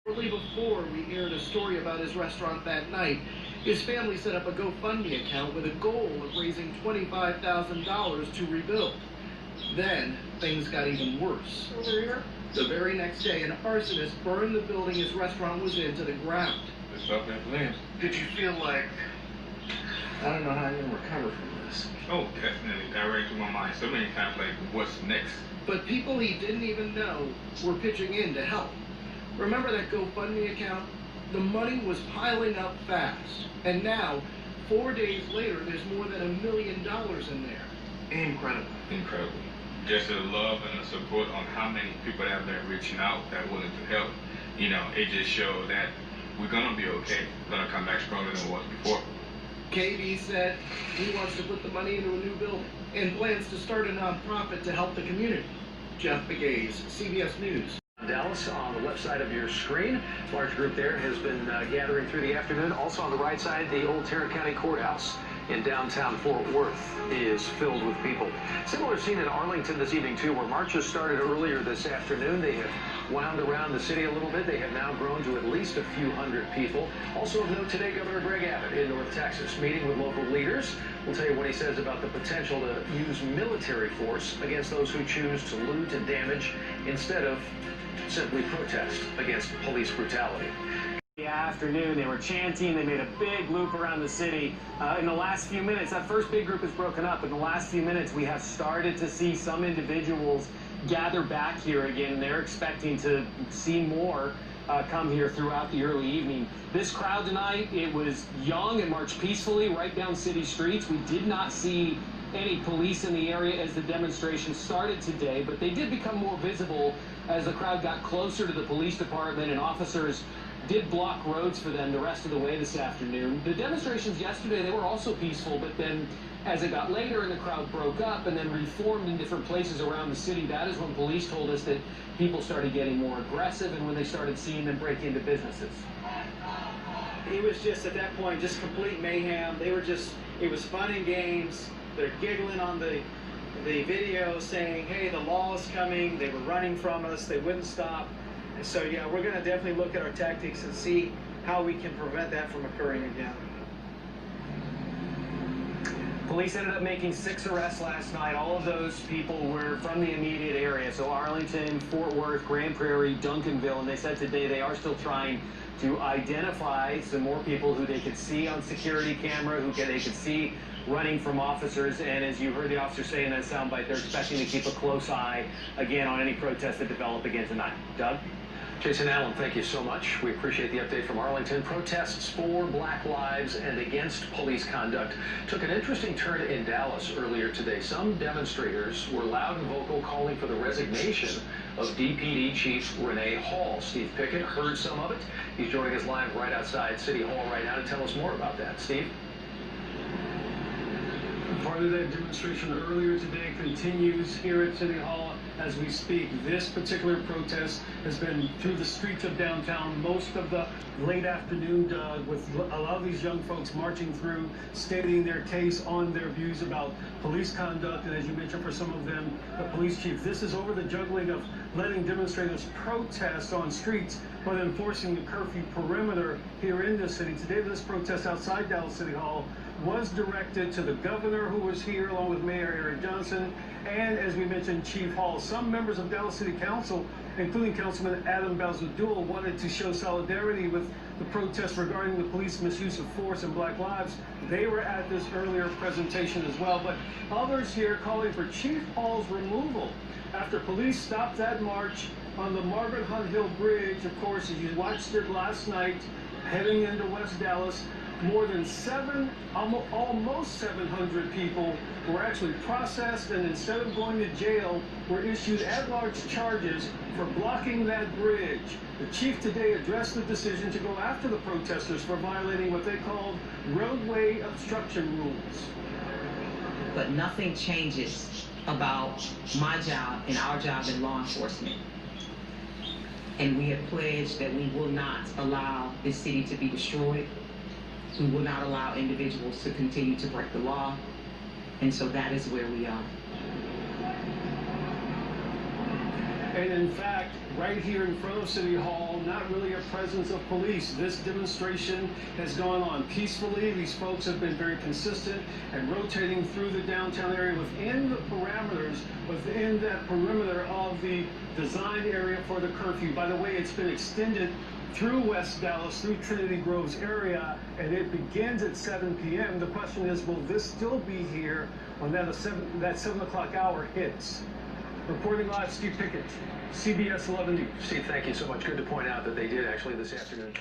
Shortly before we aired a story about his restaurant that night, his family set up a GoFundMe account with a goal of raising $25,000 to rebuild. Then, things got even worse. The very next day, an arsonist burned the building his restaurant was in to the ground. Did you feel like, I don't know how I'm going to recover from this? Oh, definitely. That ran through my mind so many times, like, what's next? But people he didn't even know were pitching in to help. Remember that GoFundMe account? The money was piling up fast. And now, 4 days later, there's more than $1 million in there. Incredible. Incredible. Just the love and the support on how many people out there reaching out that are willing to help. You know, it just showed that we're going to be okay. We're going to come back stronger than it was before. KB said he wants to put the money into a new building and plans to start a nonprofit to help the community. Jeff Begaze, CBS News. Dallas on the left side of your screen. A large group there has been gathering through the afternoon. Also on the right side, the old Tarrant County Courthouse in downtown Fort Worth is filled with people. Similar scene in Arlington this evening, too, where marches started earlier this afternoon. They have wound around the city a little bit. They have now grown to at least a few hundred people. Also of note today, Governor Greg Abbott in North Texas, meeting with local leaders. We'll tell you what he says about the potential to use military force against those who choose to loot and damage instead of simply protest against police brutality. Afternoon, they were chanting. They made a big loop around the city. In the last few minutes, that first big group is broken up. In the last few minutes, we have started to see some individuals gather back here again. They're expecting to see more come here throughout the early evening. This crowd tonight, it was young and marched peacefully right down city streets. We did not see any police in the area as the demonstration started today, but they did become more visible as the crowd got closer to the police department, and officers did block roads for them the rest of the way this afternoon. The demonstrations yesterday, they were also peaceful, but then as it got later and the crowd broke up and then reformed in different places around the city, that is when police told us that people started getting more aggressive and when they started seeing them break into businesses. It was just at that point just complete mayhem. They were just, it was fun and games. They're giggling on the video saying, hey, the law is coming. They were running from us. They wouldn't stop. And so, yeah, we're going to definitely look at our tactics and see how we can prevent that from occurring again. Police ended up making 6 arrests last night. All of those people were from the immediate area. So Arlington, Fort Worth, Grand Prairie, Duncanville. And they said today they are still trying to identify some more people who they could see on security camera, they could see running from officers. And as you heard the officer say in that soundbite, they're expecting to keep a close eye again on any protests that develop again tonight. Doug? Jason Allen, thank you so much. We appreciate the update from Arlington. Protests for Black lives and against police conduct took an interesting turn in Dallas earlier today. Some demonstrators were loud and vocal calling for the resignation of DPD Chief Renee Hall. Steve Pickett heard some of it. He's joining us live right outside City Hall right now to tell us more about that. Steve? Part of that demonstration earlier today continues here at City Hall as we speak. This particular protest has been through the streets of downtown most of the late afternoon, with a lot of these young folks marching through, stating their case on their views about police conduct, and as you mentioned, for some of them, the police chief. This is over the juggling of letting demonstrators protest on streets, but enforcing the curfew perimeter here in the city. Today, this protest outside Dallas City Hall was directed to the governor, who was here along with Mayor Eric Johnson, and as we mentioned, Chief Hall. Some members of Dallas City Council, including Councilman Adam Balzadul, wanted to show solidarity with the protests regarding the police misuse of force and Black lives. They were at this earlier presentation as well, but others here calling for Chief Hall's removal after police stopped that march on the Margaret Hunt Hill Bridge. Of course, as you watched it last night, heading into West Dallas, more than almost 700 people were actually processed, and instead of going to jail, were issued at-large charges for blocking that bridge. The chief today addressed the decision to go after the protesters for violating what they called roadway obstruction rules. But nothing changes about my job and our job in law enforcement. And we have pledged that we will not allow this city to be destroyed. We will not allow individuals to continue to break the law. And so that is where we are. And in fact, right here in front of City Hall, not really a presence of police. This demonstration has gone on peacefully. These folks have been very consistent and rotating through the downtown area within the parameters, within that perimeter of the design area for the curfew. By the way, it's been extended through West Dallas, through Trinity Groves area, and it begins at 7 p.m. The question is, will this still be here when that 7 o'clock hour hits? Reporting live, Steve Pickett, CBS 11 News. Steve, thank you so much. Good to point out that they did actually this afternoon.